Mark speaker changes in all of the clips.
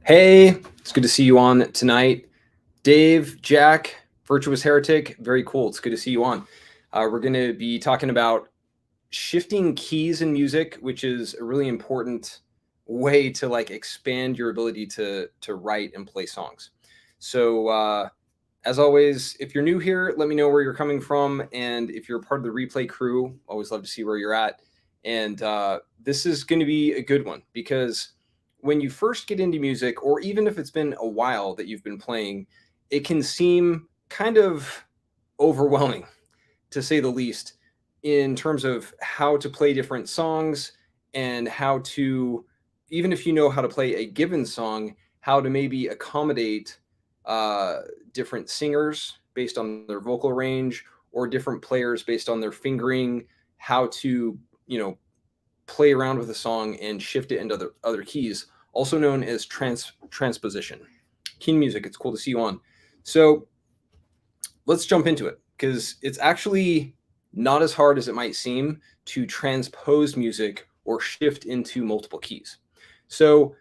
Speaker 1: Hey, it's good to see you on tonight. Dave, Jack, Virtuous Heretic, very cool. It's good to see you on. We're going to be talking about shifting keys in music, which is a really important way to like expand your ability to write and play songs. So, as always, if you're new here, let me know where you're coming from, and if you're part of the replay crew, always love to see where you're at. And this is going to be a good one because when you first get into music, or even if it's been a while that you've been playing, it can seem kind of overwhelming, to say the least, in terms of how to play different songs and how to, even if you know how to play a given song, how to maybe accommodate different singers based on their vocal range or different players based on their fingering, how to, play around with a song and shift it into other keys, also known as transposition. Keen music, it's cool to see you on. So let's jump into it because it's actually not as hard as it might seem to transpose music or shift into multiple keys. So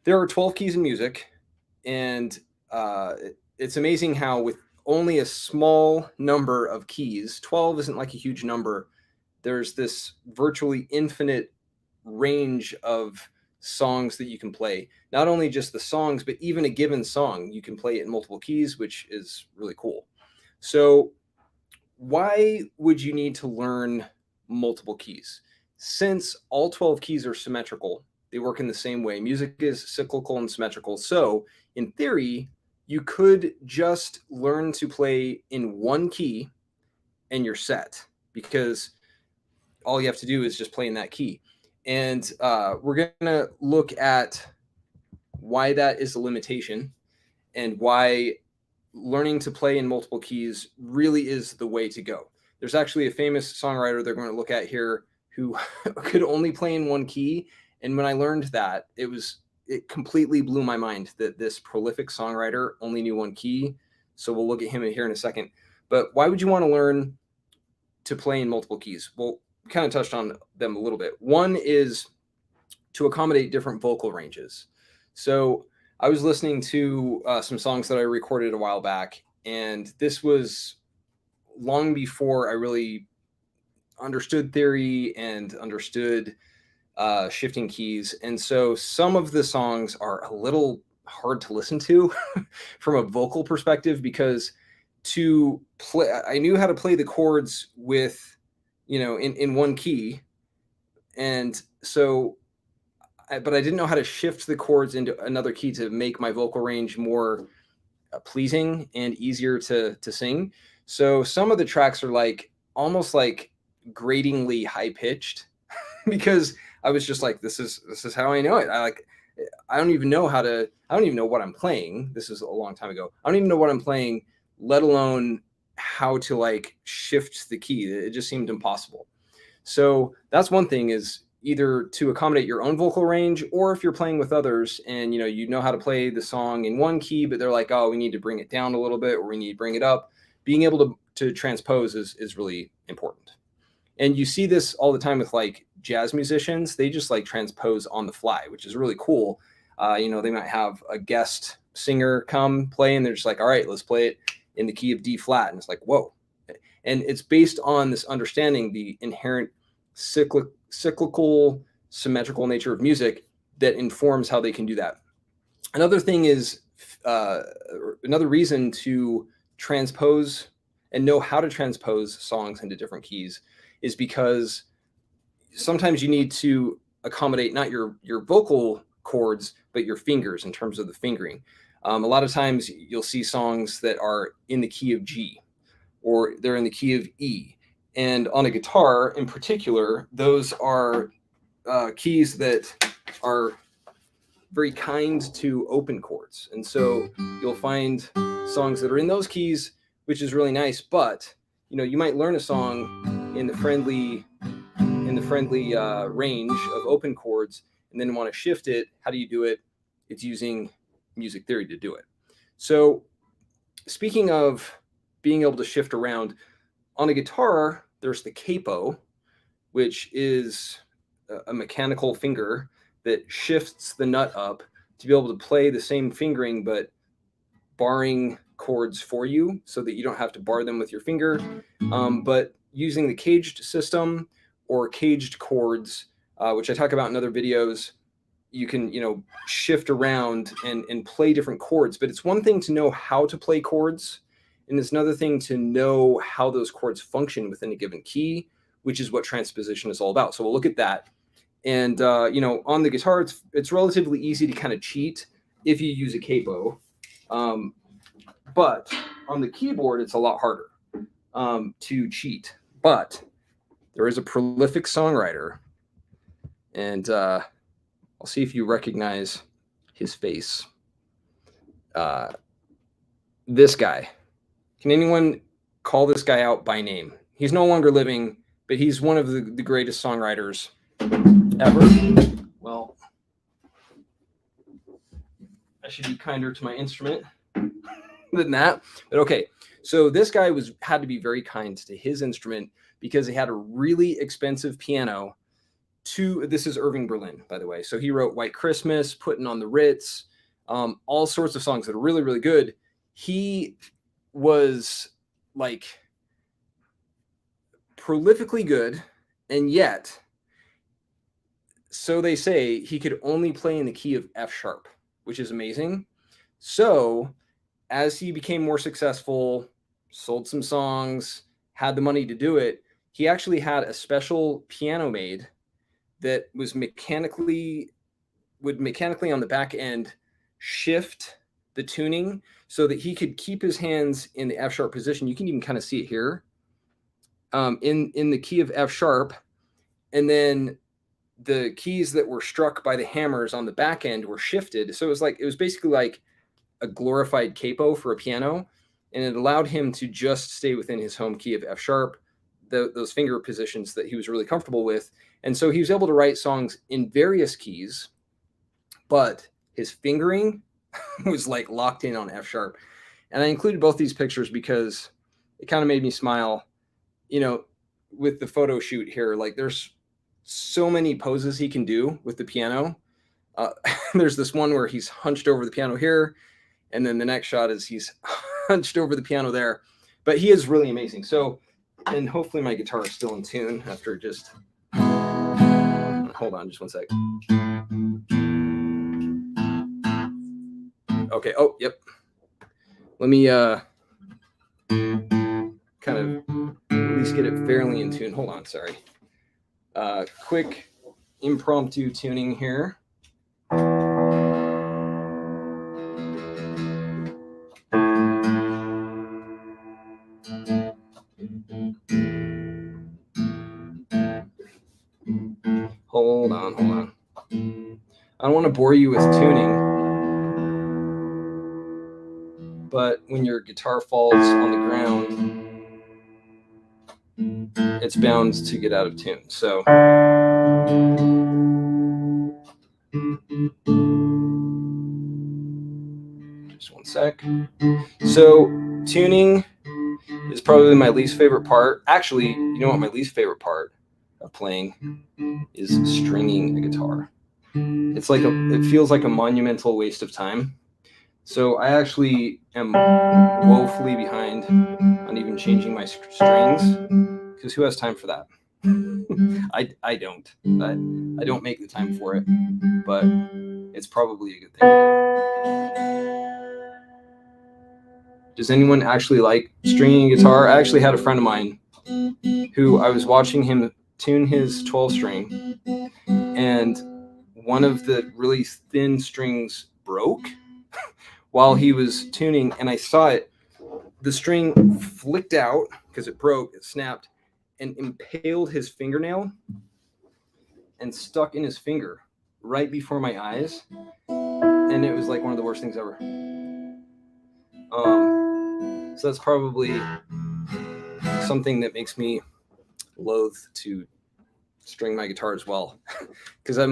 Speaker 1: there are 12 keys in music, and it's amazing how with only a small number of keys, 12 isn't like a huge number, there's this virtually infinite range of songs that you can play. Not only just the songs, but even a given song, you can play it in multiple keys, which is really cool. So why would you need to learn multiple keys? Since all 12 keys are symmetrical, they work in the same way. Music is cyclical and symmetrical. So in theory, you could just learn to play in one key and you're set, because all you have to do is just play in that key. And we're going to look at why that is a limitation and why learning to play in multiple keys really is the way to go. There's actually a famous songwriter they're going to look at here who could only play in one key. And when I learned that, it completely blew my mind that this prolific songwriter only knew one key. So we'll look at him here in a second. But why would you want to learn to play in multiple keys? Well, we kind of touched on them a little bit. One is to accommodate different vocal ranges. So I was listening to some songs that I recorded a while back, and this was long before I really understood theory and understood shifting keys. And so some of the songs are a little hard to listen to from a vocal perspective, because to play, I knew how to play the chords with, in one key. And so but I didn't know how to shift the chords into another key to make my vocal range more pleasing and easier to sing. So some of the tracks are like almost like gratingly high pitched because I was just like, this is how I know it. I don't even know what I'm playing. This is a long time ago. I don't even know what I'm playing, let alone how to like shift the key. It just seemed impossible. So that's one thing, is either to accommodate your own vocal range, or if you're playing with others and you know how to play the song in one key, but they're like, oh, we need to bring it down a little bit, or we need to bring it up. Being able to transpose is really important. And you see this all the time with like jazz musicians. They just like transpose on the fly, which is really cool. They might have a guest singer come play and they're just like, all right, let's play it in the key of D flat. And it's like, whoa. And it's based on this understanding, the inherent cyclical, symmetrical nature of music that informs how they can do that. Another thing is, another reason to transpose and know how to transpose songs into different keys is because sometimes you need to accommodate not your vocal cords, but your fingers in terms of the fingering. A lot of times you'll see songs that are in the key of G, or they're in the key of E. And on a guitar in particular, those are keys that are very kind to open chords. And so you'll find songs that are in those keys, which is really nice. But you might learn a song in the friendly range of open chords, and then want to shift it. How do you do it? It's using music theory to do it. So speaking of being able to shift around, on a guitar, there's the capo, which is a mechanical finger that shifts the nut up to be able to play the same fingering, but barring chords for you so that you don't have to bar them with your finger. But using the caged system or caged chords, which I talk about in other videos, you can, shift around and play different chords. But it's one thing to know how to play chords, and it's another thing to know how those chords function within a given key, which is what transposition is all about. So we'll look at that. And, on the guitar, it's relatively easy to kind of cheat if you use a capo. But on the keyboard, it's a lot harder to cheat. But there is a prolific songwriter, and I'll see if you recognize his face. This guy. Can anyone call this guy out by name? He's no longer living, but he's one of the greatest songwriters ever. Well, I should be kinder to my instrument than that. But okay, so this guy had to be very kind to his instrument because he had a really expensive piano. This is Irving Berlin, by the way. So he wrote White Christmas, Putting on the Ritz, all sorts of songs that are really, really good. He was like prolifically good, and yet, so they say, he could only play in the key of F sharp, which is amazing. So as he became more successful, sold some songs, had the money to do it, he actually had a special piano made that would mechanically on the back end shift the tuning so that he could keep his hands in the F sharp position. You can even kind of see it here, in the key of F sharp, and then the keys that were struck by the hammers on the back end were shifted. So it was basically like a glorified capo for a piano, and it allowed him to just stay within his home key of F sharp, those finger positions that he was really comfortable with. And so he was able to write songs in various keys, but his fingering was like locked in on F sharp. And I included both these pictures because it kind of made me smile, with the photo shoot here. Like, there's so many poses he can do with the piano. There's this one where he's hunched over the piano here, and then the next shot is he's hunched over the piano there. But he is really amazing. So, and hopefully my guitar is still in tune after just... Hold on just one sec. Okay. Oh, yep. Let me kind of at least get it fairly in tune. Hold on, sorry. Quick impromptu tuning here. Hold on. I don't want to bore you with tuning, but when your guitar falls on the ground, it's bound to get out of tune. So just one sec. So tuning is probably my least favorite part. Actually, you know what my least favorite part of playing is? Stringing a guitar. It feels like a monumental waste of time. So I actually am woefully behind on even changing my strings, because who has time for that? I don't. I don't make the time for it, but it's probably a good thing to do. Does anyone actually like stringing a guitar? I actually had a friend of mine who I was watching him tune his 12 string, and one of the really thin strings broke while he was tuning, and I saw it. The string flicked out because it broke, it snapped, and impaled his fingernail and stuck in his finger right before my eyes. And it was like one of the worst things ever. So that's probably something that makes me loath to string my guitar as well. Because I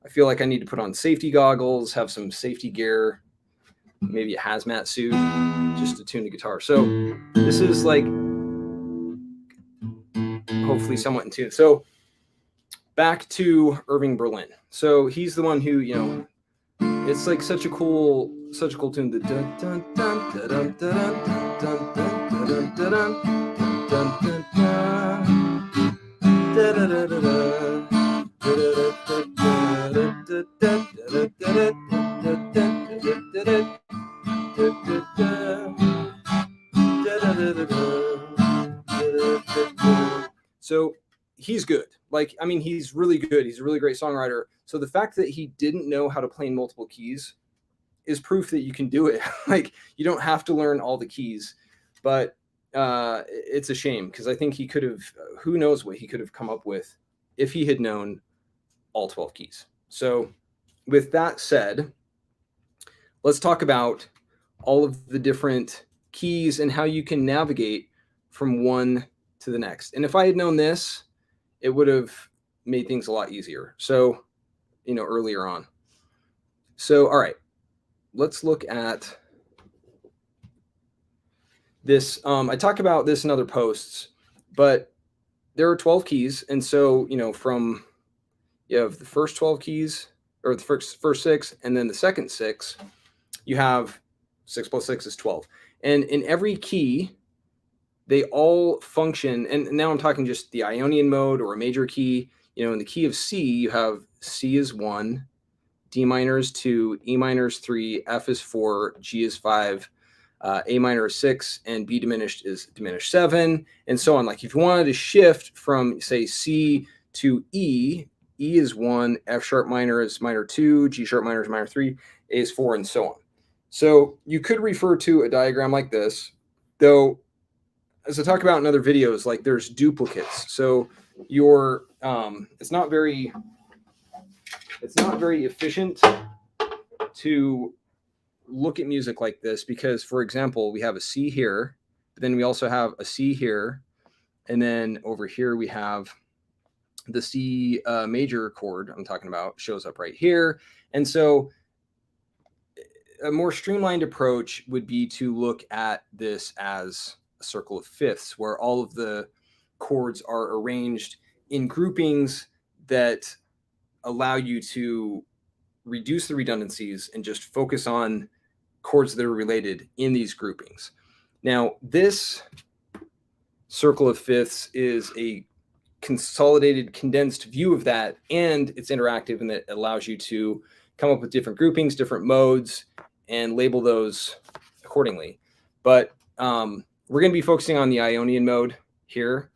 Speaker 1: feel like I need to put on safety goggles, have some safety gear, maybe a hazmat suit, just to tune the guitar. So this is like hopefully somewhat in tune. So back to Irving Berlin. So he's the one who, It's like such a cool tune. The dun dun dun dun dun dun dun dun dun dun So he's good. Like, I mean, he's really good. He's a really great songwriter. So the fact that he didn't know how to play in multiple keys is proof that you can do it. Like, you don't have to learn all the keys, but it's a shame because I think he could have, who knows what he could have come up with if he had known all 12 keys. So with that said, let's talk about all of the different keys and how you can navigate from one to the next. And if I had known this, it would have made things a lot easier. So, earlier on. So, all right, let's look at this. I talk about this in other posts, but there are 12 keys. And so, from you have the first 12 keys, or the first 6, and then the second 6, you have 6 plus 6 is 12. And in every key, they all function. And now I'm talking just the Ionian mode or a major key. In the key of C, you have C is 1, D minor is 2, E minor is 3, F is 4, G is 5, A minor is 6, and B diminished is diminished 7, and so on. Like if you wanted to shift from, say, C to E, E is 1, F sharp minor is minor 2, G sharp minor is minor 3, A is 4, and so on. So you could refer to a diagram like this, though, as I talk about in other videos, like there's duplicates. So it's not very efficient to look at music like this because, for example, we have a C here, but then we also have a C here, and then over here we have the C major chord I'm talking about shows up right here. And so a more streamlined approach would be to look at this as a circle of fifths, where all of the chords are arranged in groupings that allow you to reduce the redundancies and just focus on chords that are related in these groupings. Now, this circle of fifths is a consolidated, condensed view of that, and it's interactive and that allows you to come up with different groupings, different modes, and label those accordingly. But we're going to be focusing on the Ionian mode here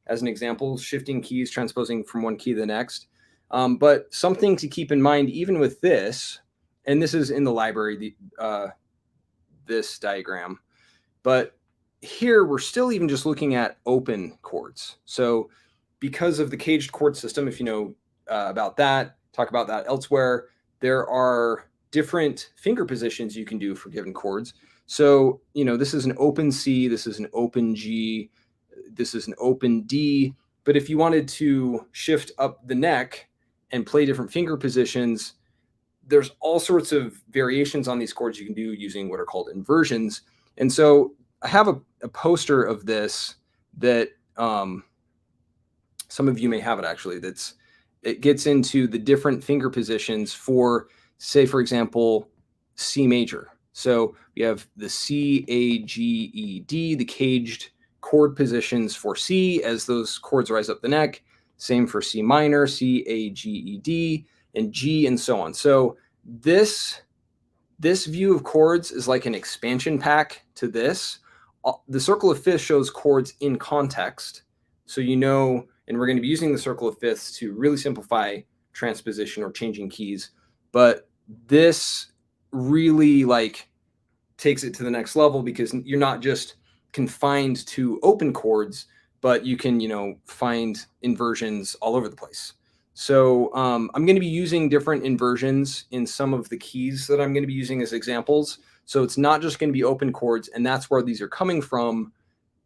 Speaker 1: as an example, shifting keys, transposing from one key to the next. But something to keep in mind, even with this, and this is in the library, this diagram, but here we're still even just looking at open chords. So because of the caged chord system, if you know about that, talk about that elsewhere, there are different finger positions you can do for given chords. So, this is an open C, this is an open G, this is an open D. But if you wanted to shift up the neck and play different finger positions, there's all sorts of variations on these chords you can do using what are called inversions. And so I have a poster of this that some of you may have it actually. It gets into the different finger positions for, say, for example, C major. So we have the C, A, G, E, D, the caged chord positions for C as those chords rise up the neck. Same for C minor, C, A, G, E, D, and G, and so on. So this view of chords is like an expansion pack to this. The circle of fifths shows chords in context. So and we're going to be using the circle of fifths to really simplify transposition or changing keys. But this really takes it to the next level because you're not just confined to open chords, but you can, find inversions all over the place. So I'm going to be using different inversions in some of the keys that I'm going to be using as examples. So it's not just going to be open chords, and that's where these are coming from,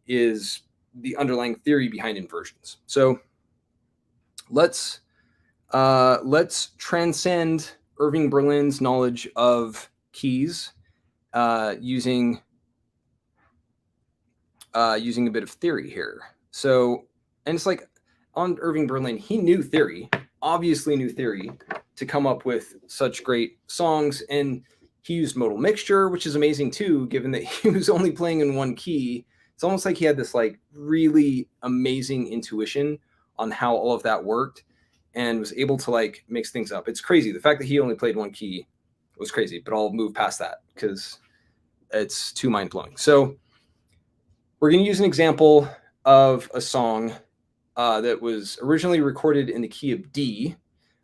Speaker 1: is the underlying theory behind inversions. So let's transcend Irving Berlin's knowledge of keys using a bit of theory here. So, and it's like on Irving Berlin, he knew theory, obviously knew theory, to come up with such great songs. And he used modal mixture, which is amazing too, given that he was only playing in one key. It's almost like he had this like really amazing intuition on how all of that worked and was able to like mix things up. It's crazy. The fact that he only played one key was crazy, but I'll move past that because it's too mind-blowing. So we're going to use an example of a song that was originally recorded in the key of D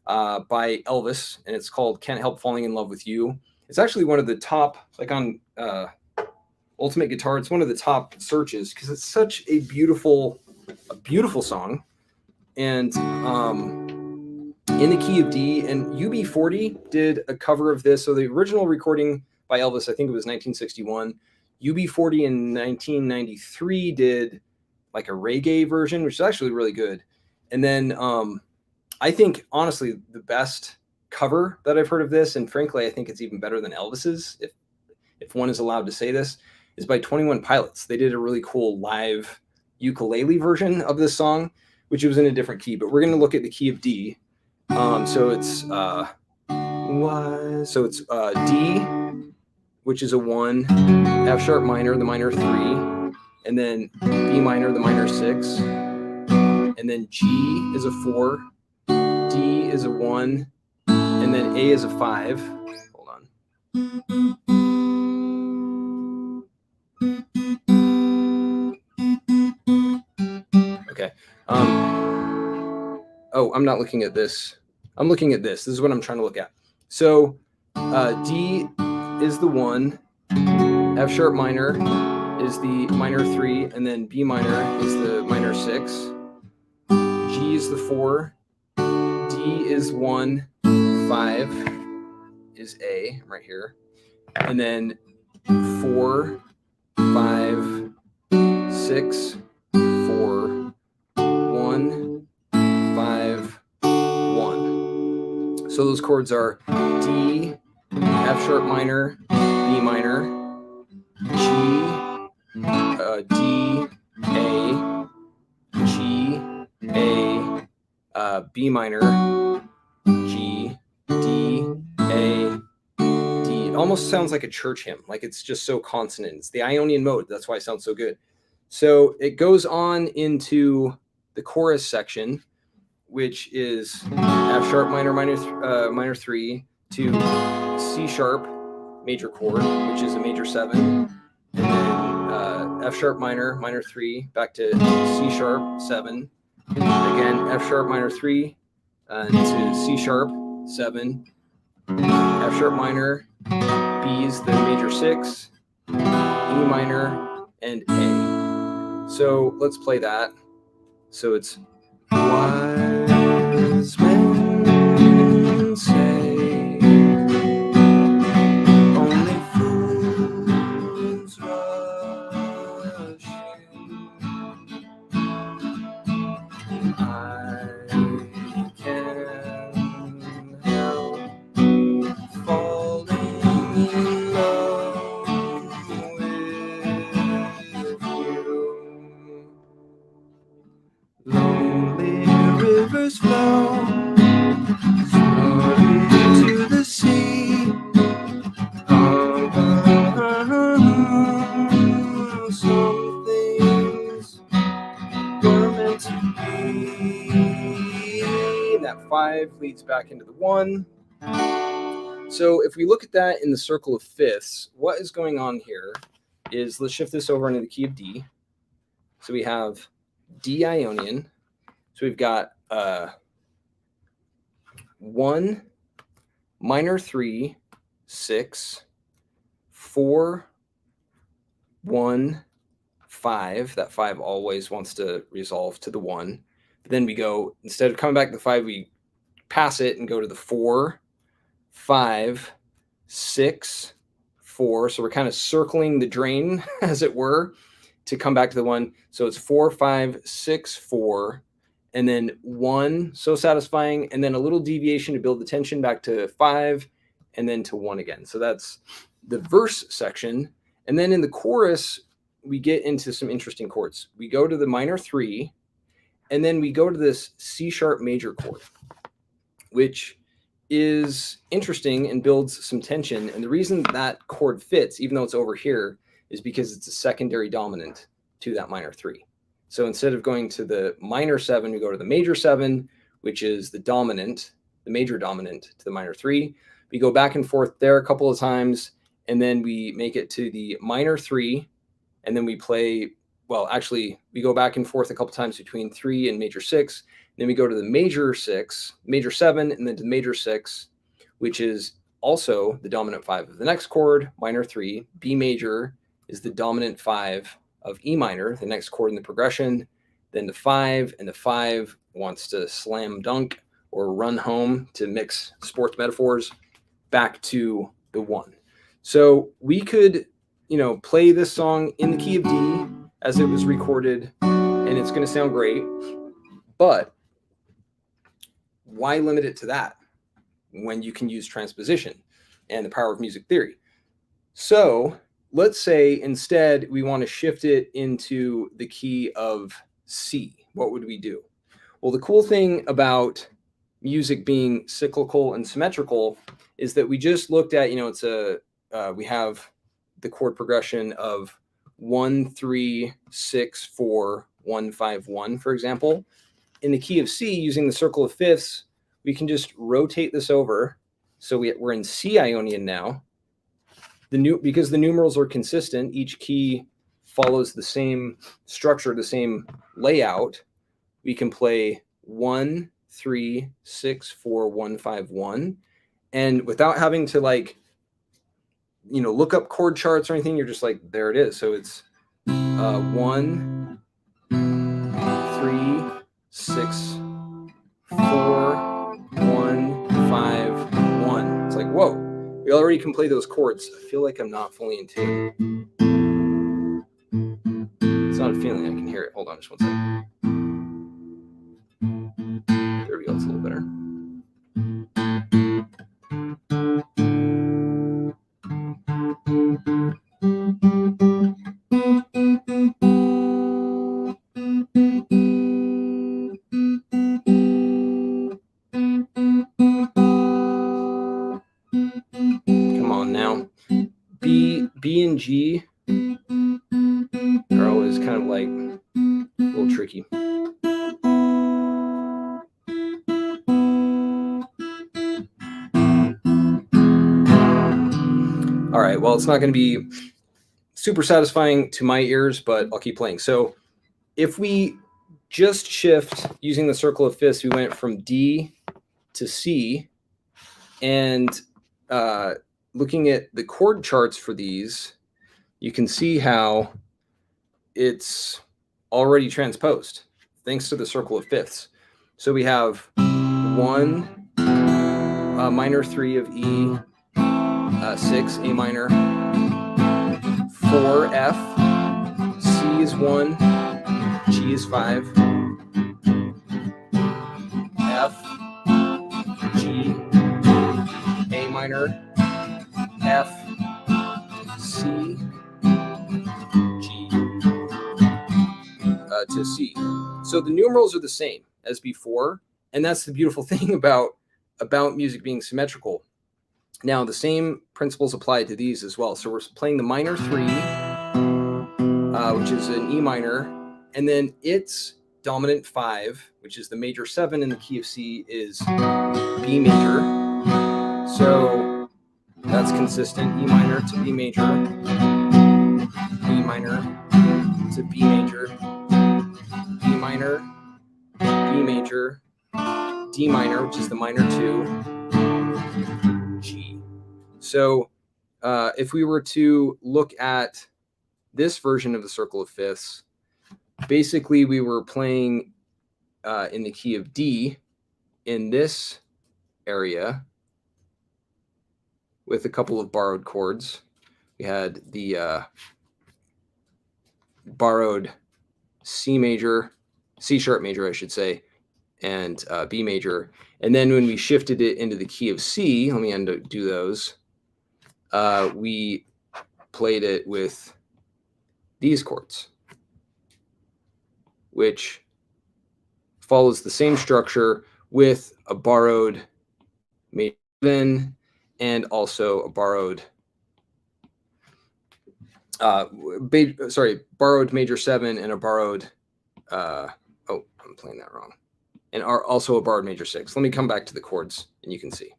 Speaker 1: by Elvis, and it's called Can't Help Falling in Love with You. It's actually one of the top, like on Ultimate Guitar, it's one of the top searches because it's such a beautiful song. And in the key of D, and UB40 did a cover of this. So the original recording by Elvis, I think it was 1961. UB40 in 1993 did like a reggae version, which is actually really good. And then I think, honestly, the best cover that I've heard of this, and frankly, I think it's even better than Elvis's, if one is allowed to say this, is by 21 Pilots. They did a really cool live ukulele version of this song, which was in a different key. But we're going to look at the key of D. So it's D, which is a 1, F sharp minor, the minor 3, and then B minor, the minor 6, and then G is a 4, D is a 1, and then A is a 5. Hold on. Okay. Oh, I'm not looking at this. I'm looking at this. This is what I'm trying to look at. So D is the 1, F sharp minor is the minor 3, and then B minor is the minor 6. G is the 4, D is 1, 5 is A, right here, and then 4, 5, 6, 4, 1, 5, 1. So those chords are D, F sharp minor, B minor, G, D, A, G, A, B minor, G, D, A, D. It almost sounds like a church hymn, like it's just so consonant. It's the Ionian mode. That's why it sounds so good. So it goes on into the chorus section, which is F sharp minor, minor 3 to C sharp major chord, which is a major 7, and then F sharp minor, minor 3, back to C sharp 7, again F sharp minor 3 to C sharp 7, F sharp minor, B is the major 6, E minor, and A. So let's play that. So it's wise men say only fools rush in. I can't help falling in love with you. Lonely rivers flow slowly to the sea. Some things were meant to be. That 5 leads back into the 1. So if we look at that in the circle of fifths, what is going on here is, let's shift this over into the key of D. So we have D Ionian. So we've got 1, minor 3, 6, 4, 1, 5. That 5 always wants to resolve to the 1. But then we go, instead of coming back to the 5, we pass it and go to the 4, 5, 6, 4. So we're kind of circling the drain, as it were, to come back to the 1. So it's 4, 5, 6, 4, and then 1. So satisfying. And then a little deviation to build the tension back to 5, and then to 1 again. So that's the verse section. And then in the chorus, we get into some interesting chords. We go to the minor 3, and then we go to this C sharp major chord, which is interesting and builds some tension. And the reason that chord fits, even though it's over here, is because it's a secondary dominant to that minor 3. So instead of going to the minor 7, we go to the major 7, which is the dominant, the major dominant to the minor 3. We go back and forth there a couple of times, and then we make it to the minor 3, and then we play, well, actually, we go back and forth a couple times between 3 and major 6. Then we go to the major 6, major 7, and then to the major 6, which is also the dominant 5 of the next chord, minor 3. B major is the dominant 5 of E minor, the next chord in the progression. Then the 5, and the 5 wants to slam dunk or run home, to mix sports metaphors, back to the 1. So we could, play this song in the key of D as it was recorded, and it's going to sound great. But why limit it to that when you can use transposition and the power of music theory? So let's say instead we want to shift it into the key of C. What would we do? Well, the cool thing about music being cyclical and symmetrical is that we just looked at, we have the chord progression of 1, 3, 6, 4, 1, 5, 1, for example. In the key of C, using the circle of fifths, we can just rotate this over. So we're in C Ionian now. Because the numerals are consistent, each key follows the same structure, the same layout. We can play 1, 3, 6, 4, 1, 5, 1. And without having to look up chord charts or anything, you're just like, there it is. So it's 1, 3, 6, 4, 1, 5, 1. It's like, whoa, we already can play those chords. I feel like I'm not fully in tune. It's not a feeling, I can hear it. Hold on just one second. There we go, it's a little better. Come on now. B and G are always kind of like a little tricky. All right, well, it's not going to be super satisfying to my ears, but I'll keep playing. So if we just shift using the circle of fifths, we went from D to C, and looking at the chord charts for these, you can see how it's already transposed thanks to the circle of fifths. So we have 1, minor 3 of E, 6, A minor, 4, F, C is 1, G is 5, F, G, A minor, F, C, G, to C. So the numerals are the same as before, and that's the beautiful thing about music being symmetrical. Now, the same principles apply to these as well. So we're playing the minor 3, which is an E minor, and then its dominant 5, which is the major 7 in the key of C, is B major. So that's consistent. E minor to B major, B minor to B major, B minor, B major, D minor, which is the minor 2, G. So if we were to look at this version of the circle of fifths, basically we were playing in the key of D in this area with a couple of borrowed chords. We had the borrowed C major, C sharp major, I should say, and B major. And then when we shifted it into the key of C, let me undo those, we played it with these chords, which follows the same structure with a borrowed major 7, and also a borrowed borrowed major 7 and a borrowed oh, I'm playing that wrong. And also a borrowed major 6. Let me come back to the chords and you can see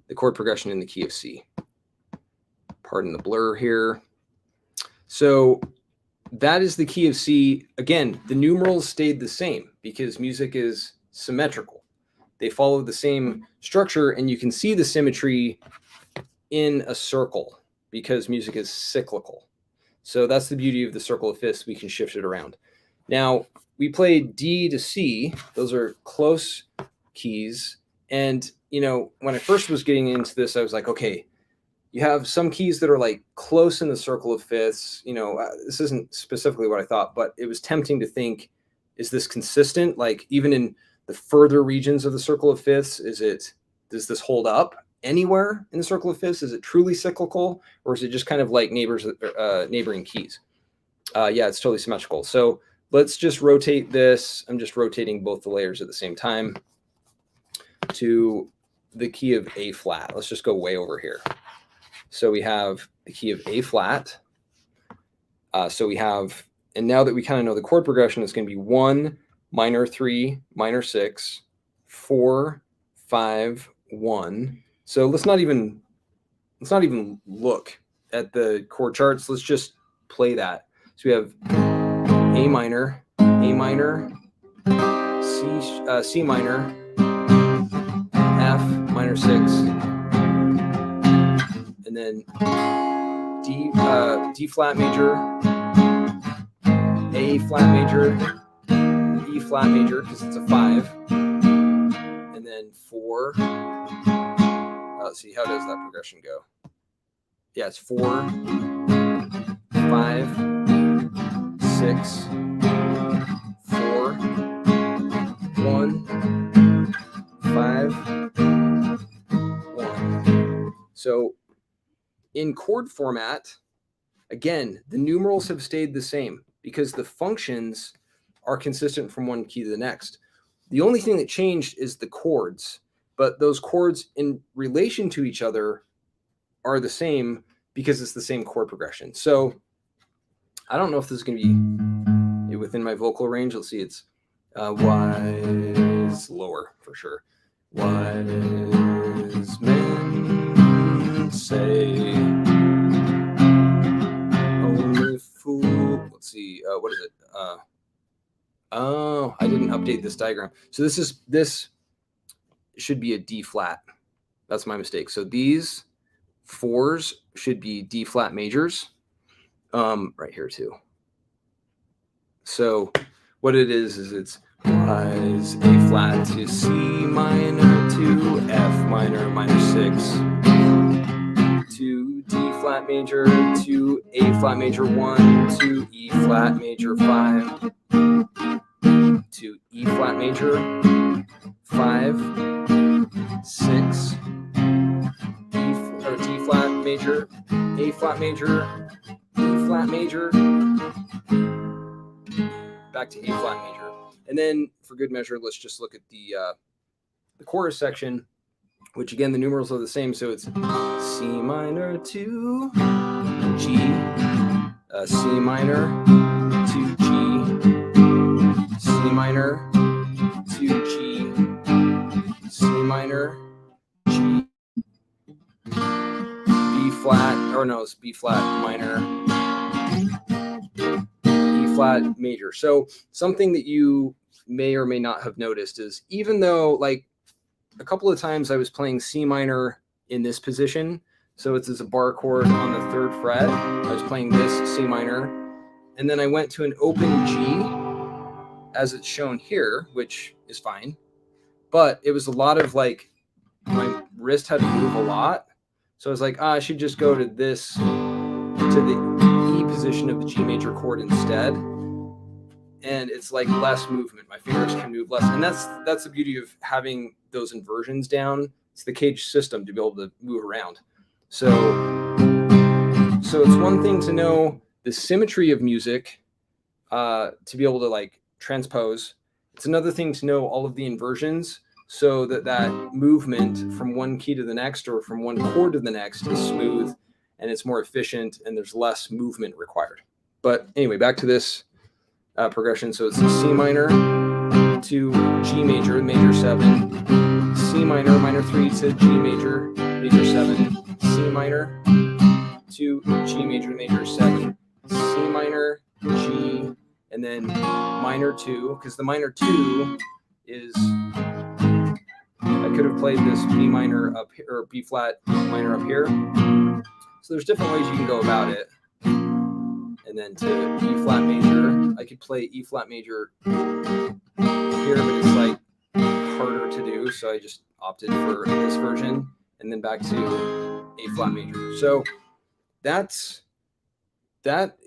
Speaker 1: the chord progression in the key of C. Pardon the blur here. So that is the key of C. Again, the numerals stayed the same because music is symmetrical. They follow the same structure, and you can see the symmetry in a circle because music is cyclical. So that's the beauty of the circle of fifths. We can shift it around. Now, we played D to C. Those are close keys. And, you know, when I first was getting into this, I was like, okay, you have some keys that are like close in the circle of fifths. You know, this isn't specifically what I thought, but it was tempting to think, is this consistent? Like even in the further regions of the circle of fifths, does this hold up anywhere in the circle of fifths? Is it truly cyclical, or is it just kind of like neighboring keys? Yeah, it's totally symmetrical. So let's just rotate this. I'm just rotating both the layers at the same time to the key of A flat. Let's just go way over here. So we have the key of A flat. And now that we kind of know the chord progression, it's going to be 1, minor 3, minor 6, 4, 5, 1. So let's not even look at the chord charts. Let's just play that. So we have A minor, C minor, F minor 6, and then D flat major, A flat major, E flat major because it's a 5, and then 4. Let's see, how does that progression go? Yeah, it's 4, 5, 6, 4, 1, 5, 1. So in chord format, again, the numerals have stayed the same because the functions are consistent from one key to the next. The only thing that changed is the chords, but those chords in relation to each other are the same because it's the same chord progression. So I don't know if this is going to be within my vocal range. Let's see, it's wise lower for sure. Wise men say only fool. Let's see, what is it? Oh, I didn't update this diagram. So this should be a D flat. That's my mistake. So these 4s should be D flat majors, right here too. So what it is it's wise A flat to C minor to F minor minor 6 to D flat major to A flat major 1 to E flat major 5 to E flat major 5 6 D flat major, A flat major, E flat major, back to A flat major. And then for good measure, let's just look at the chorus section, which again, the numerals are the same. So it's C minor to G, C minor to G, C minor to G, C minor, G, B flat, or no, it's B flat minor, E flat major. So something that you may or may not have noticed is even though like a couple of times I was playing C minor in this position, so it's as a bar chord on the 3rd fret, I was playing this C minor, and then I went to an open G as it's shown here, which is fine, but it was a lot of like my wrist had to move a lot. So I was like, I should just go to this, to the E position of the G major chord instead. And it's like less movement. My fingers can move less. And that's the beauty of having those inversions down. It's the cage system to be able to move around. So it's one thing to know the symmetry of music, to be able to like transpose. It's another thing to know all of the inversions so that that movement from one key to the next or from one chord to the next is smooth and it's more efficient and there's less movement required. But anyway, back to this progression. So it's C minor to G major, major 7, C minor, minor 3 to G major, major 7, C minor to G major, major 7, C minor, G, and then minor 2, because the minor 2 is, I could have played this B minor up here, or B flat minor up here. So there's different ways you can go about it. And then to E flat major, I could play E flat major here, but it's like harder to do. So I just opted for this version, and then back to A flat major. So that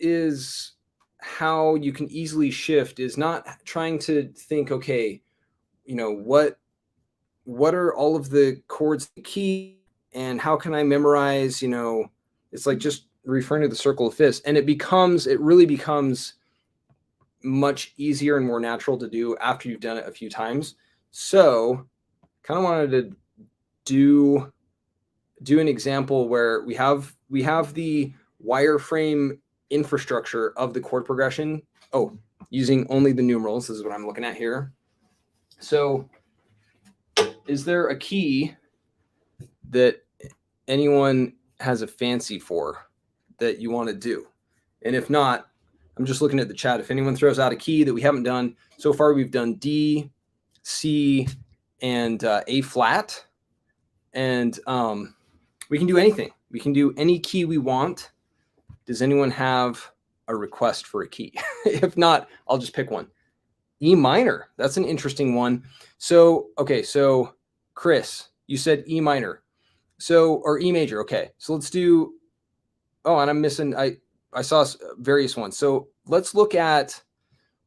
Speaker 1: is how you can easily shift, is not trying to think, okay, you know, what are all of the chords, the key, and how can I memorize, you know, it's like just referring to the circle of fifths, and it really becomes much easier and more natural to do after you've done it a few times. So kind of wanted to do an example where we have the wireframe infrastructure of the chord progression. Oh, using only the numerals. This is what I'm looking at here. So is there a key that anyone has a fancy for that you want to do? And if not, I'm just looking at the chat. If anyone throws out a key that we haven't done so far, we've done D, C, and A flat. And we can do anything. We can do any key we want. Does anyone have a request for a key? If not, I'll just pick one. E minor. That's an interesting one. So, okay, so Chris, you said E minor. So, or E major. Okay, so let's do, oh, and I'm missing, I saw various ones. So let's look at,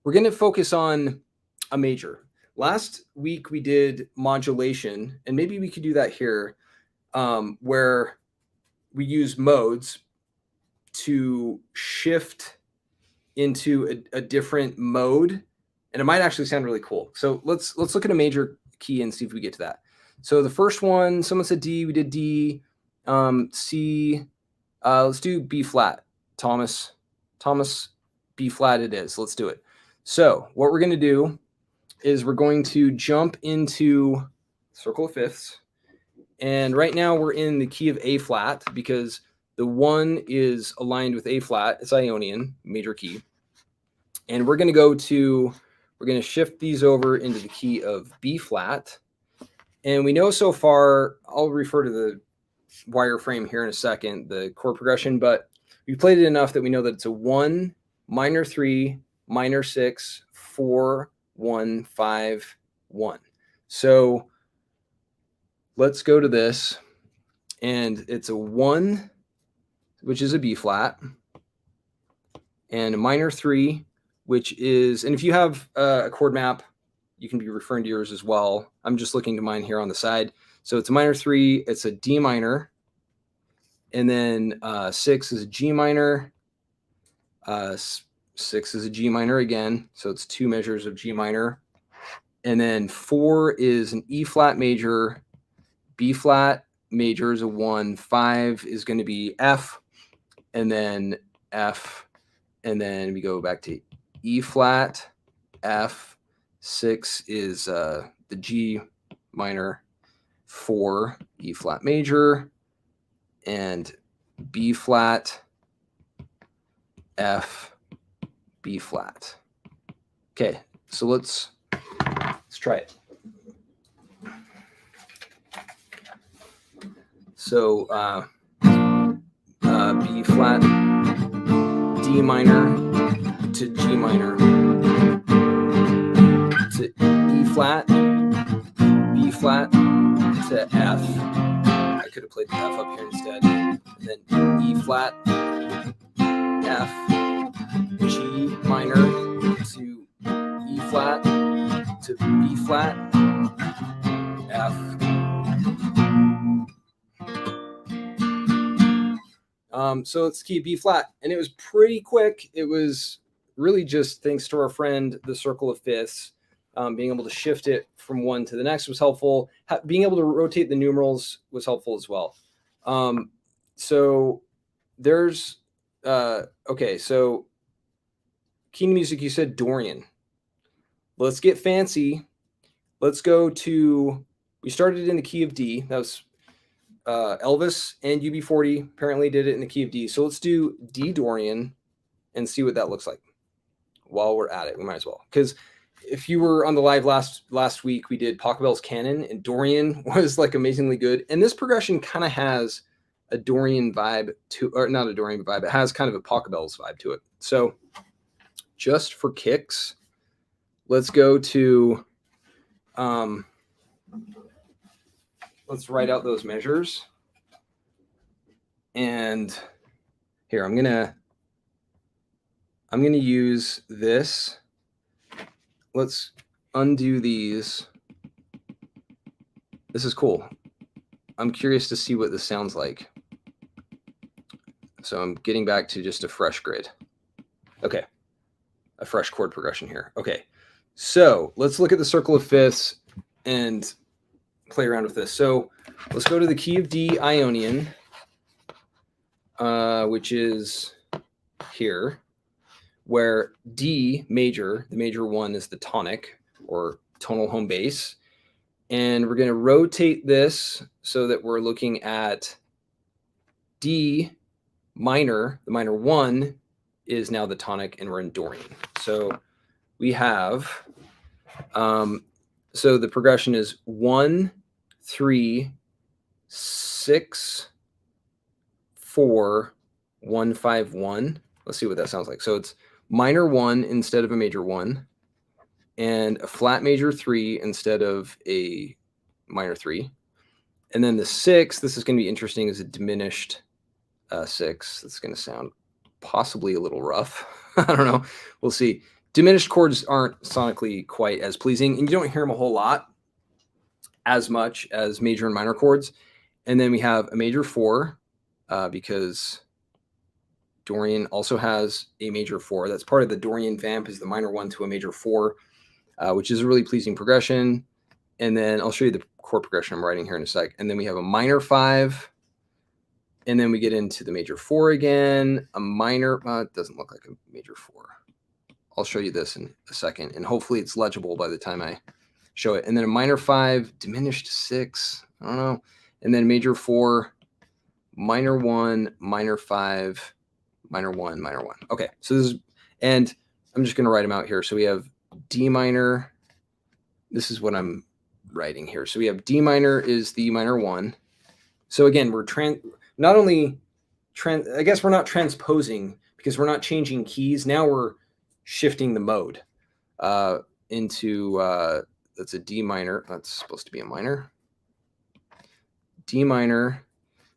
Speaker 1: we're going to focus on a major. Last week we did modulation, and maybe we could do that here, where we use modes to shift into a different mode, and it might actually sound really cool. So let's look at a major key and see if we get to that. So the first one, someone said D, we did D, C, let's do B flat. Thomas, B flat it is. Let's do it. So what we're going to do is we're going to jump into circle of fifths. And right now we're in the key of A flat because the 1 is aligned with A flat. It's Ionian, major key. And we're going to shift these over into the key of B flat. And we know so far, I'll refer to the wireframe here in a second, the chord progression, but we played it enough that we know that it's a 1, minor 3, minor 6, 4, 1, 5, 1. So let's go to this, and it's a 1, which is a B flat, and a minor 3, which is, and if you have a chord map, you can be referring to yours as well. I'm just looking to mine here on the side. So it's a minor 3, it's a D minor, and then 6 is a G minor, 6 is a G minor again, so it's 2 measures of G minor, and then 4 is an E flat major, B flat major is a 1, 5 is going to be F, and then F, and then we go back to E flat, F, 6 is the G minor, 4, E flat major, and B flat, F, B flat. Okay, so let's try it. So B flat, D minor to G minor to E flat, B flat to F. I could have played the F up here instead. And then E flat, F, G minor to E flat to B flat, F. So it's key B flat, and it was pretty quick. It was really just thanks to our friend, the circle of fifths. Being able to shift it from one to the next was helpful. Being able to rotate the numerals was helpful as well. So there's okay. So key to music, you said Dorian. Let's get fancy. Let's go to. We started in the key of D. That was Elvis and UB40 apparently did it in the key of D. So let's do D Dorian and see what that looks like. While we're at it, we might as well, because if you were on the live last week, we did Pachelbel's Canon, and Dorian was like amazingly good. And this progression kind of has a Dorian vibe to, or not a Dorian vibe. It has kind of a Pachelbel's vibe to it. So just for kicks, let's go to. Let's write out those measures. And here, I'm gonna use this. Let's undo these. This is cool. I'm curious to see what this sounds like. So I'm getting back to just a fresh grid. Okay, a fresh chord progression here. Okay, so let's look at the circle of fifths and play around with this. So let's go to the key of D Ionian, which is here, where D major, the major one, is the tonic or tonal home bass. And we're going to rotate this so that we're looking at D minor. The minor one is now the tonic, and we're in Dorian. So we have, so the progression is 1, 3, 6, 4, 1, 5, 1. Let's see what that sounds like. So it's minor 1 instead of a major 1, and a flat major 3 instead of a minor 3. And then the 6, this is going to be interesting, is a diminished 6. That's going to sound possibly a little rough. I don't know. We'll see. Diminished chords aren't sonically quite as pleasing, and you don't hear them a whole lot as much as major and minor chords. And then we have a major 4, because Dorian also has a major 4. That's part of the Dorian vamp, is the minor 1 to a major 4, which is a really pleasing progression. And then I'll show you the chord progression I'm writing here in a sec. And then we have a minor 5, and then we get into the major 4 again, a minor, it doesn't look like a major 4. I'll show you this in a second, and hopefully it's legible by the time I show it. And then a minor 5, diminished 6, I don't know. And then major 4, minor 1, minor 5, minor 1, minor 1. Okay, so this is, and I'm just going to write them out here. So we have D minor. This is what I'm writing here. So we have D minor is the minor 1. So again, we're I guess we're not transposing because we're not changing keys. Now we're shifting the mode into, that's a D minor. That's supposed to be a minor. D minor.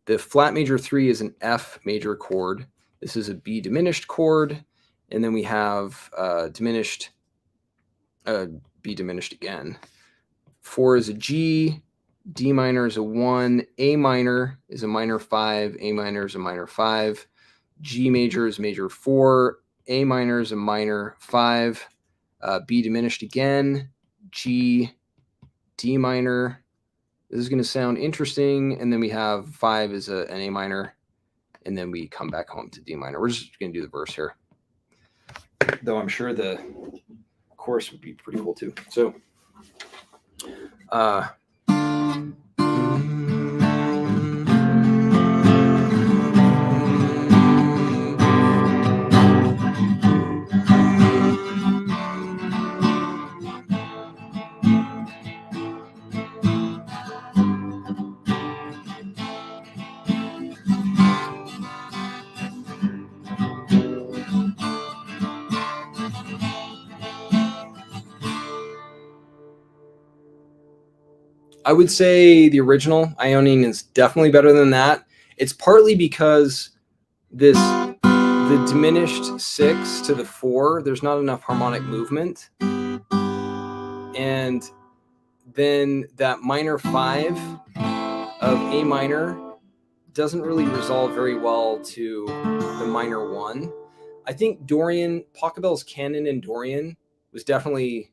Speaker 1: The flat major 3 is an F major chord. This is a B diminished chord. And then we have diminished, B diminished again. 4 is a G. D minor is a 1. A minor is a minor 5. A minor is a minor 5. G major is major 4. A minor is a minor 5. B diminished again. G, D minor. This is going to sound interesting. And then we have 5 is an A minor. And then we come back home to D minor. We're just going to do the verse here, though I'm sure the chorus would be pretty cool too. So, I would say the original Ionian is definitely better than that. It's partly because the diminished 6 to the 4, there's not enough harmonic movement. And then that minor 5 of A minor doesn't really resolve very well to the minor 1. I think Dorian, Pachelbel's Canon in Dorian was definitely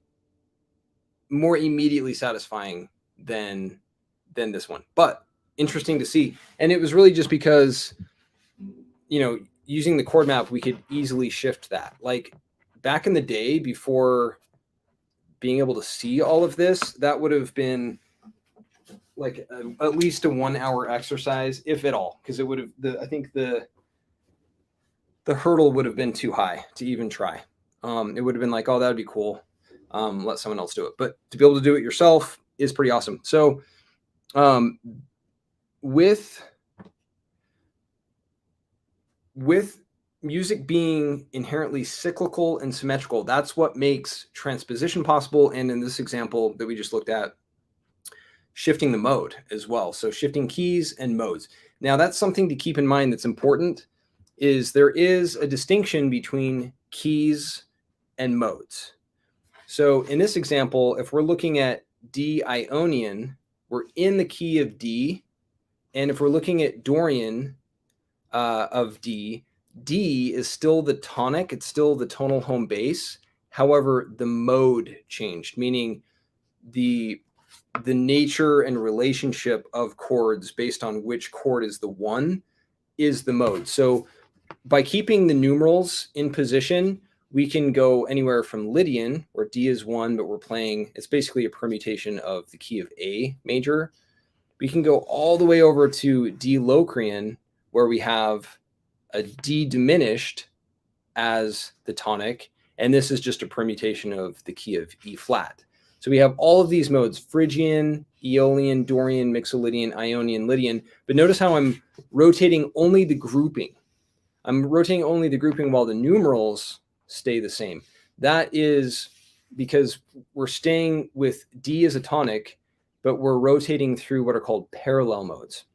Speaker 1: more immediately satisfying than this one, but interesting to see. And it was really just because, using the chord map, we could easily shift that. Like back in the day, before being able to see all of this, that would have been like at least a 1 hour exercise, if at all, because it would have I think the hurdle would have been too high to even try. It would have been like, oh, that would be cool. Let someone else do it. But to be able to do it yourself is pretty awesome. So with music being inherently cyclical and symmetrical, that's what makes transposition possible. And in this example that we just looked at, shifting the mode as well. So shifting keys and modes. Now that's something to keep in mind that's important, is there is a distinction between keys and modes. So in this example, if we're looking at D Ionian, we're in the key of D. And if we're looking at Dorian of D, D is still the tonic. It's still the tonal home base. However, the mode changed, meaning the nature and relationship of chords based on which chord is the one is the mode. So by keeping the numerals in position, we can go anywhere from Lydian, where D is 1, but we're playing, it's basically a permutation of the key of A major. We can go all the way over to D Locrian, where we have a D diminished as the tonic, and this is just a permutation of the key of E flat. So we have all of these modes: Phrygian, Aeolian, Dorian, Mixolydian, Ionian, Lydian. But notice how I'm rotating only the grouping. I'm rotating only the grouping while the numerals stay the same. That is because we're staying with D as a tonic, but we're rotating through what are called parallel modes.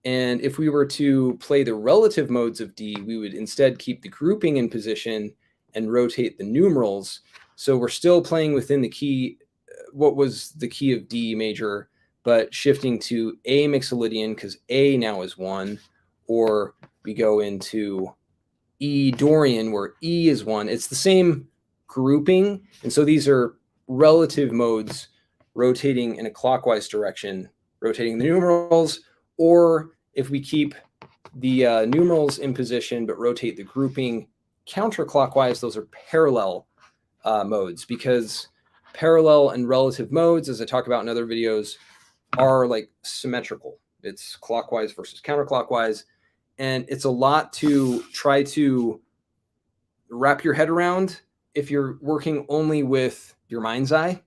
Speaker 1: And if we were to play the relative modes of D, we would instead keep the grouping in position and rotate the numerals. So we're still playing within the key, what was the key of D major, but shifting to A Mixolydian because A now is 1, or we go into E Dorian where E is 1. It's the same grouping. And so these are relative modes rotating in a clockwise direction, rotating the numerals. Or if we keep the numerals in position but rotate the grouping counterclockwise, those are parallel modes, because parallel and relative modes, as I talk about in other videos, are like symmetrical. It's clockwise versus counterclockwise. And it's a lot to try to wrap your head around if you're working only with your mind's eye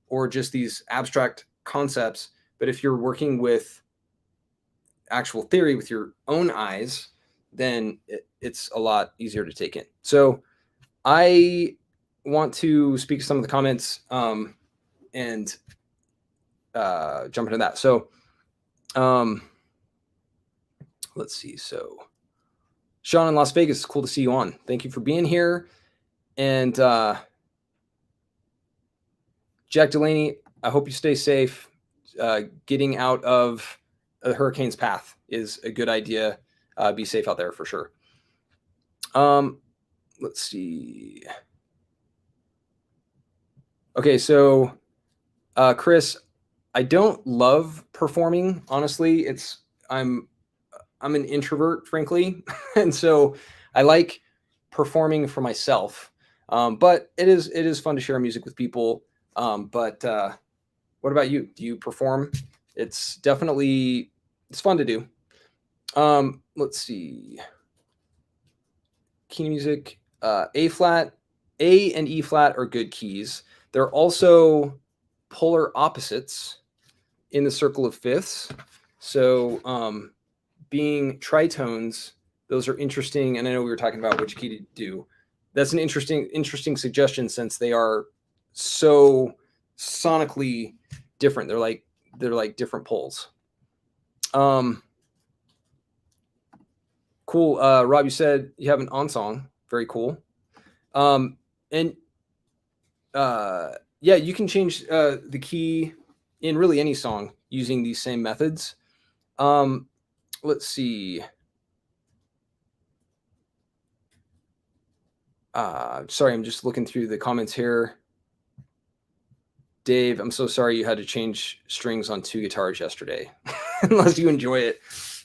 Speaker 1: or just these abstract concepts. But if you're working with actual theory with your own eyes, then it's a lot easier to take in. So I want to speak to some of the comments and jump into that. So let's see. So Sean in Las Vegas, cool to see you on. Thank you for being here. And Jack Delaney, I hope you stay safe. Getting out of a hurricane's path is a good idea. Be safe out there for sure. Let's see. Okay, so Chris, I don't love performing, honestly. I'm an introvert, frankly, and so I like performing for myself. But it is fun to share music with people. But what about you? Do you perform? It's fun to do. Let's see. Key music, A flat, A and E flat are good keys. They're also polar opposites in the circle of fifths. So being tritones, those are interesting. And I know we were talking about which key to do. That's an interesting suggestion, since they are so sonically different. They're like different poles. Cool. Rob, you said you have an on song. Very cool. And yeah, you can change the key in really any song using these same methods. Let's see. Sorry, I'm just looking through the comments here. Dave, I'm so sorry you had to change strings on 2 guitars yesterday, unless you enjoy it.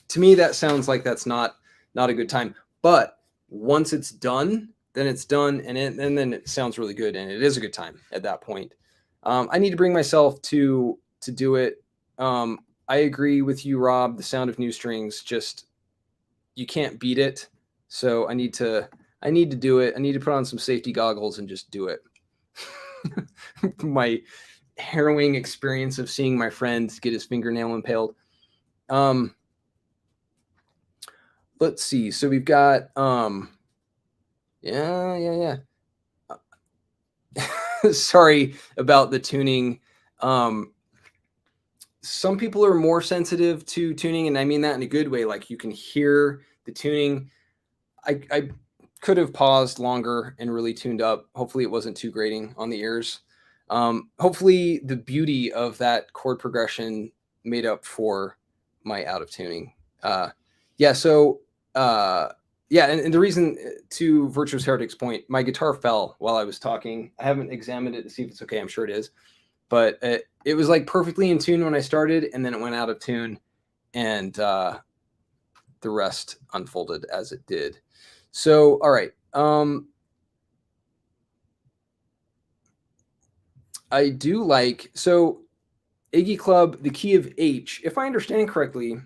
Speaker 1: To me, that sounds like that's not a good time. But once it's done, then it's done, and then it sounds really good, and it is a good time at that point. I need to bring myself to do it. I agree with you, Rob. The sound of new strings, just you can't beat it. So I need to do it. I need to put on some safety goggles and just do it. My harrowing experience of seeing my friend get his fingernail impaled. Let's see. So we've got yeah. Sorry about the tuning. Some people are more sensitive to tuning, and I mean that in a good way. Like you can hear the tuning. I could have paused longer and really tuned up. Hopefully it wasn't too grating on the ears. Hopefully the beauty of that chord progression made up for my out of tuning. Yeah. So and the reason, to Virtuous Heretic's point, my guitar fell while I was talking. I haven't examined it to see if it's okay. I'm sure it is, but it was like perfectly in tune when I started, and then it went out of tune, and the rest unfolded as it did. So, all right. I do like, so Iggy Club, the key of H, if I understand correctly,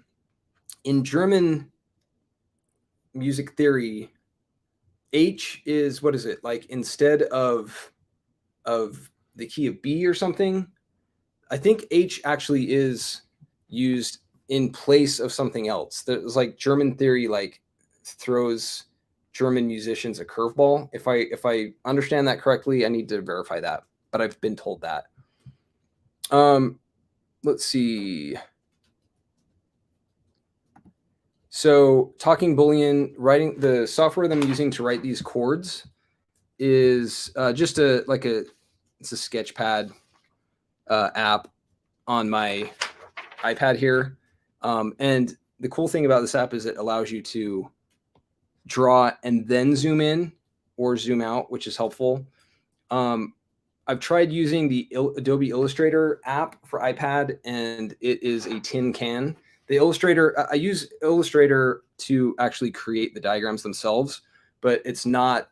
Speaker 1: in German music theory, H is, what is it? Like instead of the key of B or something? I think H actually is used in place of something else. There's like German theory like throws German musicians a curveball. If I understand that correctly, I need to verify that, but I've been told that. Let's see. So Talking Boolean, writing the software that I'm using to write these chords is just it's a Sketchpad app on my iPad here. And the cool thing about this app is it allows you to draw and then zoom in or zoom out, which is helpful. I've tried using the Adobe Illustrator app for iPad, and it is a tin can. The Illustrator, I use Illustrator to actually create the diagrams themselves, but it's not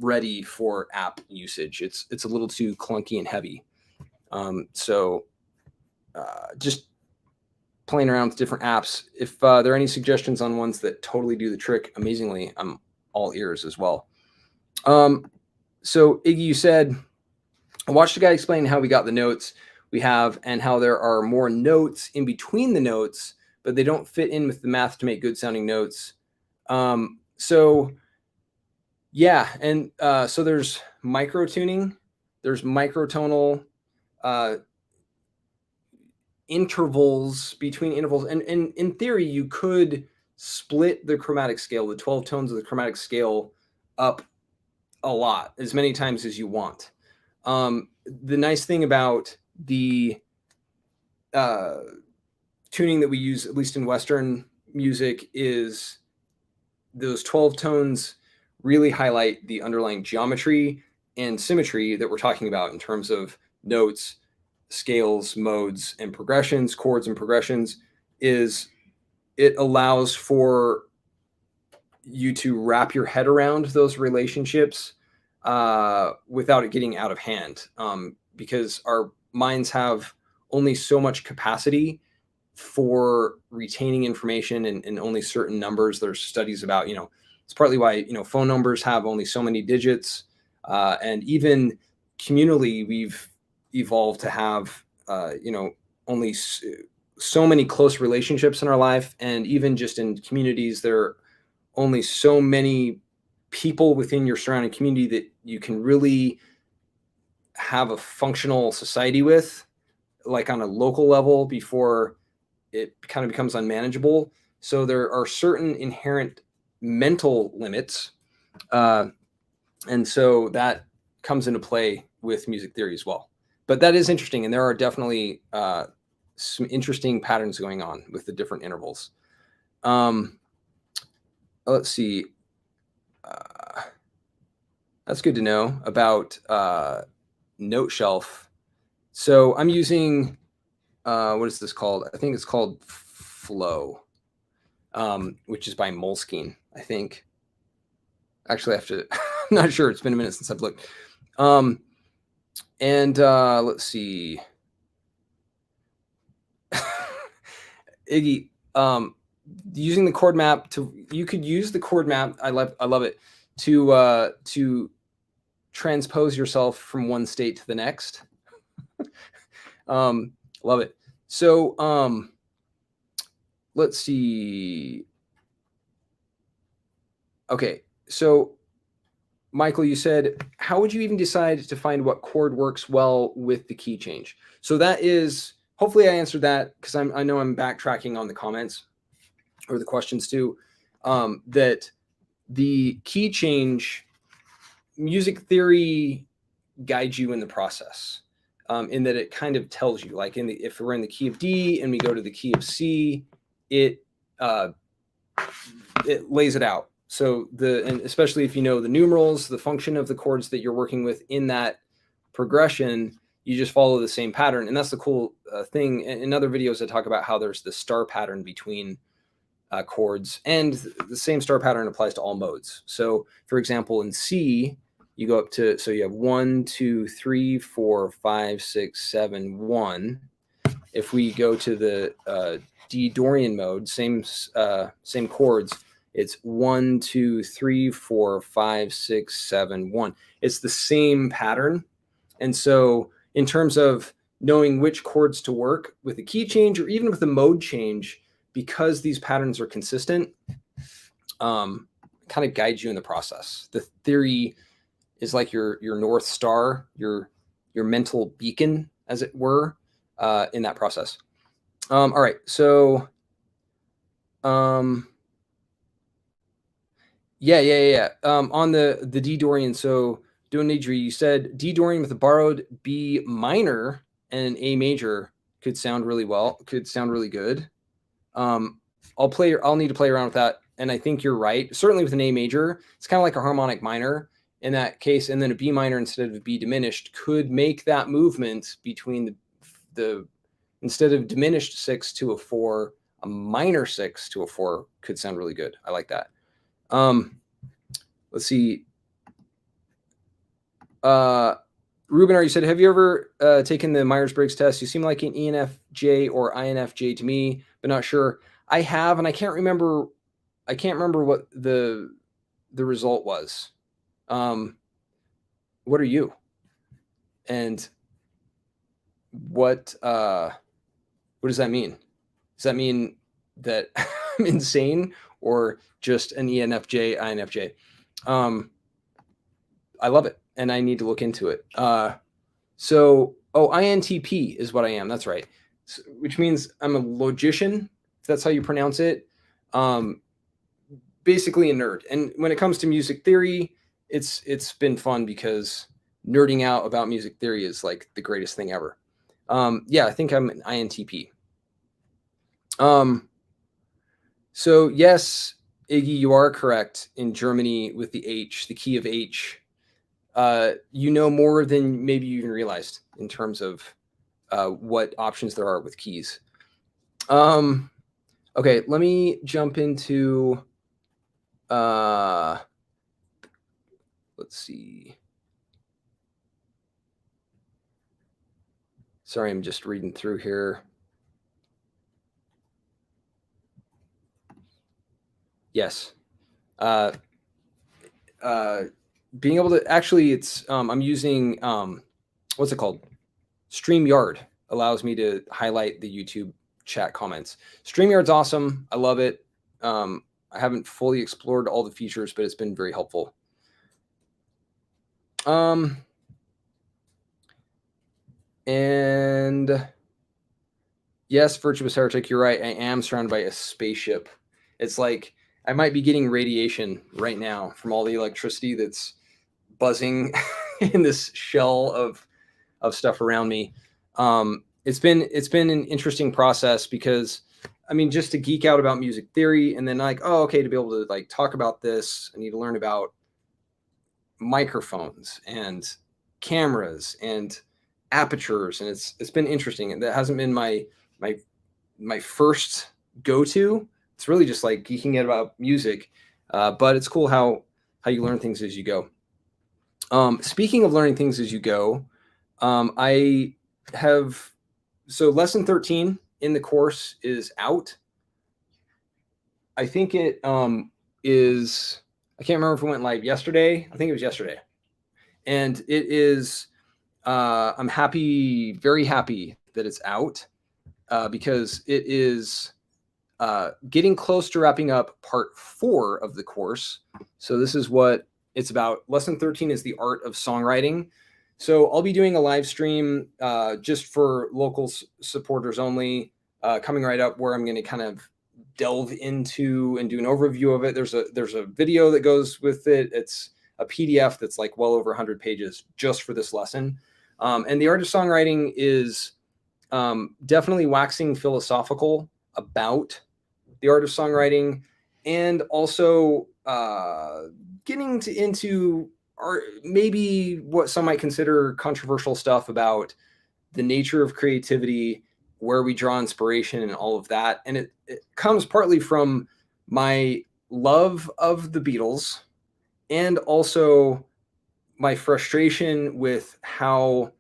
Speaker 1: ready for app usage. It's a little too clunky and heavy. So just playing around with different apps. If there are any suggestions on ones that totally do the trick amazingly, I'm all ears as well. So Iggy, you said, I watched a guy explain how we got the notes we have and how there are more notes in between the notes, but they don't fit in with the math to make good sounding notes. So yeah, and so there's micro tuning, there's microtonal intervals between intervals, and in theory you could split the chromatic scale, the 12 tones of the chromatic scale, up a lot, as many times as you want. The nice thing about the tuning that we use, at least in Western music, is those 12 tones really highlight the underlying geometry and symmetry that we're talking about in terms of notes, scales, modes, and progressions, chords and progressions. Is it allows for you to wrap your head around those relationships without it getting out of hand, because our minds have only so much capacity for retaining information and only certain numbers. There's studies about, it's partly why, phone numbers have only so many digits. And even communally, we've evolved to have, only so many close relationships in our life. And even just in communities, there are only so many people within your surrounding community that you can really have a functional society with, like on a local level, before it kind of becomes unmanageable. So there are certain inherent mental limits. And so that comes into play with music theory as well. But that is interesting. And there are definitely some interesting patterns going on with the different intervals. Let's see. That's good to know about Note Shelf. So I'm using, what is this called? I think it's called Flow, which is by Moleskine, I think. Actually, I have to, I'm not sure. It's been a minute since I've looked. And let's see. Iggy, using the chord map you could use the chord map. I love it to transpose yourself from one state to the next. Love it. So let's see. Okay, so Michael, you said, how would you even decide to find what chord works well with the key change? So that is, hopefully I answered that, because I know I'm backtracking on the comments or the questions too, that the key change, music theory guides you in the process, in that it kind of tells you, like if we're in the key of D and we go to the key of C, it lays it out. So and especially if you know the numerals, the function of the chords that you're working with in that progression, you just follow the same pattern. And that's the cool thing. In other videos, I talk about how there's the star pattern between chords, and the same star pattern applies to all modes. So for example, in C, you go up to, so you have 1, 2, 3, 4, 5, 6, 7, 1. If we go to the D Dorian mode, same chords, it's 1, 2, 3, 4, 5, 6, 7, 1. It's the same pattern. And so in terms of knowing which chords to work with a key change or even with a mode change, because these patterns are consistent, kind of guides you in the process. The theory is like your North Star, your mental beacon, as it were, in that process. All right, so yeah. On the D Dorian, so Donidri, you said D Dorian with a borrowed B minor and an A major could sound really good. I'll need to play around with that, and I think you're right. Certainly with an A major, it's kind of like a harmonic minor in that case, and then a B minor instead of a B diminished could make that movement between the instead of diminished 6 to a 4, a minor 6 to a 4 could sound really good. I like that. Let's see. Ruben, you said, have you ever taken the Myers-Briggs test? You seem like an ENFJ or INFJ to me, but not sure. I have, and I can't remember what the result was. What are you? And what does that mean? Does that mean that I'm insane or just an ENFJ, INFJ? I love it, and I need to look into it. INTP is what I am. That's right. So, which means I'm a logician, if that's how you pronounce it. Basically a nerd. And when it comes to music theory, it's been fun because nerding out about music theory is like the greatest thing ever. Yeah, I think I'm an INTP. So yes, Iggy, you are correct. In Germany, with the H, the key of H, you know more than maybe you even realized in terms of what options there are with keys. Okay, let me jump into, let's see. Sorry, I'm just reading through here. Yes. Being able to actually, it's I'm using what's it called? StreamYard allows me to highlight the YouTube chat comments. StreamYard's awesome. I love it. I haven't fully explored all the features, but it's been very helpful. And yes, Virtuous Heretic, you're right. I am surrounded by a spaceship. It's like I might be getting radiation right now from all the electricity that's buzzing in this shell of stuff around me. It's been an interesting process because, I mean, just to geek out about music theory and then like, oh, okay, to be able to like talk about this, I need to learn about microphones and cameras and apertures, and it's been interesting. And that hasn't been my my first go-to. It's really just like geeking out about music, but it's cool how you learn things as you go. Speaking of learning things as you go, I have so lesson 13 in the course is out. I think it is. I can't remember if it went live yesterday. I think it was yesterday, and it is. I'm happy, very happy that it's out because it is getting close to wrapping up part 4 of the course. So this is what it's about. Lesson 13 is the art of songwriting. So I'll be doing a live stream just for local supporters only, coming right up, where I'm going to kind of delve into and do an overview of it. There's a video that goes with it. It's a PDF that's like well over 100 pages just for this lesson. And the art of songwriting is definitely waxing philosophical about the art of songwriting, and also getting into maybe what some might consider controversial stuff about the nature of creativity, where we draw inspiration, and all of that. And it comes partly from my love of the Beatles, and also my frustration with how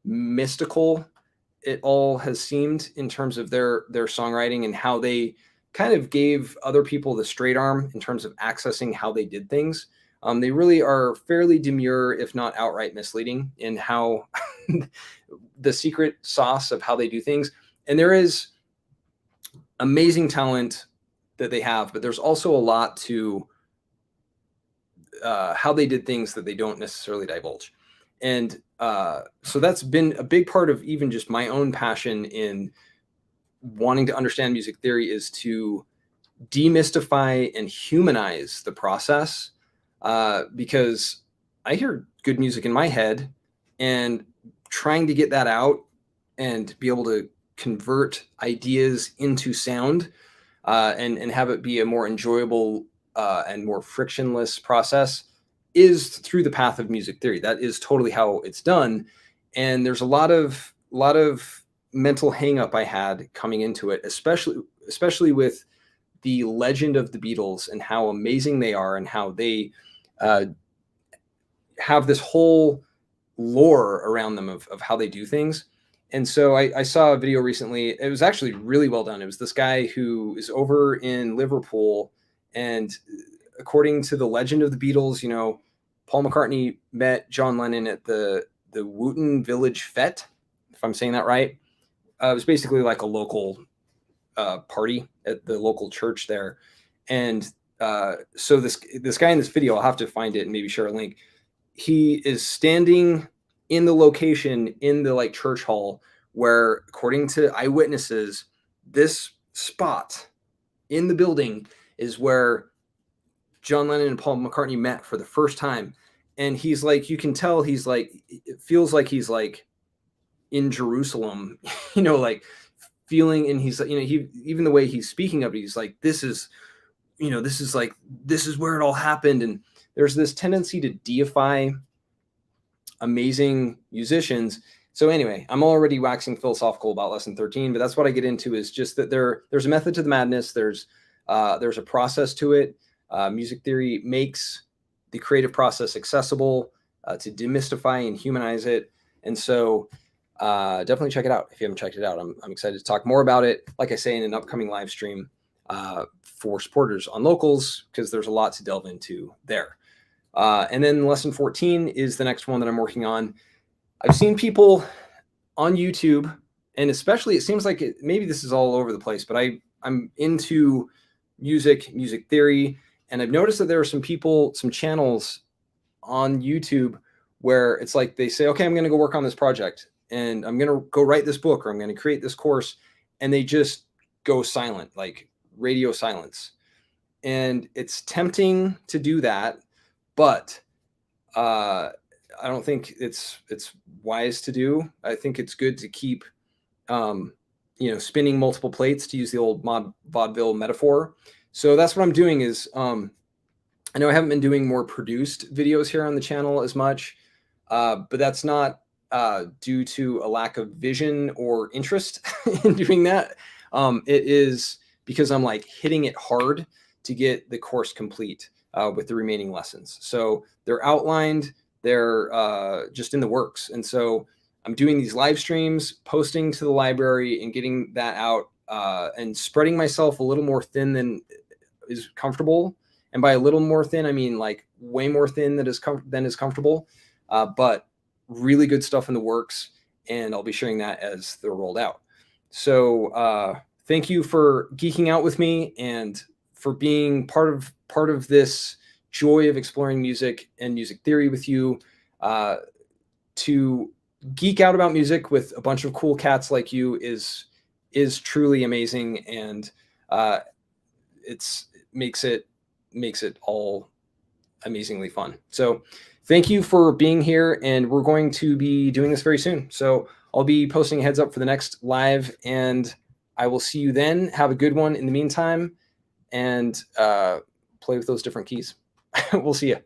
Speaker 1: mystical it all has seemed in terms of their songwriting, and how they kind of gave other people the straight arm in terms of accessing how they did things. They really are fairly demure, if not outright misleading, in how the secret sauce of how they do things. And there is amazing talent that they have, but there's also a lot to how they did things that they don't necessarily divulge. And so that's been a big part of even just my own passion in wanting to understand music theory, is to demystify and humanize the process, because I hear good music in my head, and trying to get that out and be able to convert ideas into sound, and have it be a more enjoyable and more frictionless process, is through the path of music theory. That is totally how it's done. And there's a lot of mental hang up I had coming into it, especially with the legend of the Beatles and how amazing they are, and how they have this whole lore around them of how they do things. And so I saw a video recently. It was actually really well done. It was this guy who is over in Liverpool, and according to the legend of the Beatles, Paul McCartney met John Lennon at the Wootton Village Fete, if I'm saying that right. It was basically like a local party at the local church there. And so this guy in this video, I'll have to find it and maybe share a link. He is standing in the location in the like church hall where, according to eyewitnesses, this spot in the building is where John Lennon and Paul McCartney met for the first time. And he's like, you can tell he's like, it feels like he's like in Jerusalem, like feeling, and he's, he, even the way he's speaking of it, he's like, this is where it all happened. And there's this tendency to deify amazing musicians. So anyway, I'm already waxing philosophical about lesson 13, but that's what I get into, is just that there's a method to the madness. There's a process to it. Music theory makes the creative process accessible, to demystify and humanize it. And so definitely check it out if you haven't checked it out. I'm excited to talk more about it, like I say, in an upcoming live stream for supporters on Locals, because there's a lot to delve into there. And then lesson 14 is the next one that I'm working on. I've seen people on YouTube, and especially, it seems like maybe this is all over the place, but I'm into music theory, and I've noticed that there are some channels on YouTube where it's like they say, okay, I'm going to go work on this project, and I'm going to go write this book, or I'm going to create this course, and they just go silent, like radio silence. And it's tempting to do that, but I don't think it's wise to do. I think it's good to keep, spinning multiple plates, to use the old vaudeville metaphor. So that's what I'm doing. Is I know I haven't been doing more produced videos here on the channel as much, but that's not due to a lack of vision or interest in doing that. It is because I'm like hitting it hard to get the course complete with the remaining lessons. So they're outlined, they're just in the works. And so I'm doing these live streams, posting to the library and getting that out and spreading myself a little more thin than is comfortable. And by a little more thin, I mean like way more thin than is comfortable. But really good stuff in the works, and I'll be sharing that as they're rolled out. So thank you for geeking out with me and for being part of this joy of exploring music and music theory with you. To geek out about music with a bunch of cool cats like you is truly amazing, and it makes it all amazingly fun. So thank you for being here, and we're going to be doing this very soon. So I'll be posting a heads up for the next live, and I will see you then. Have a good one in the meantime, and play with those different keys. We'll see you.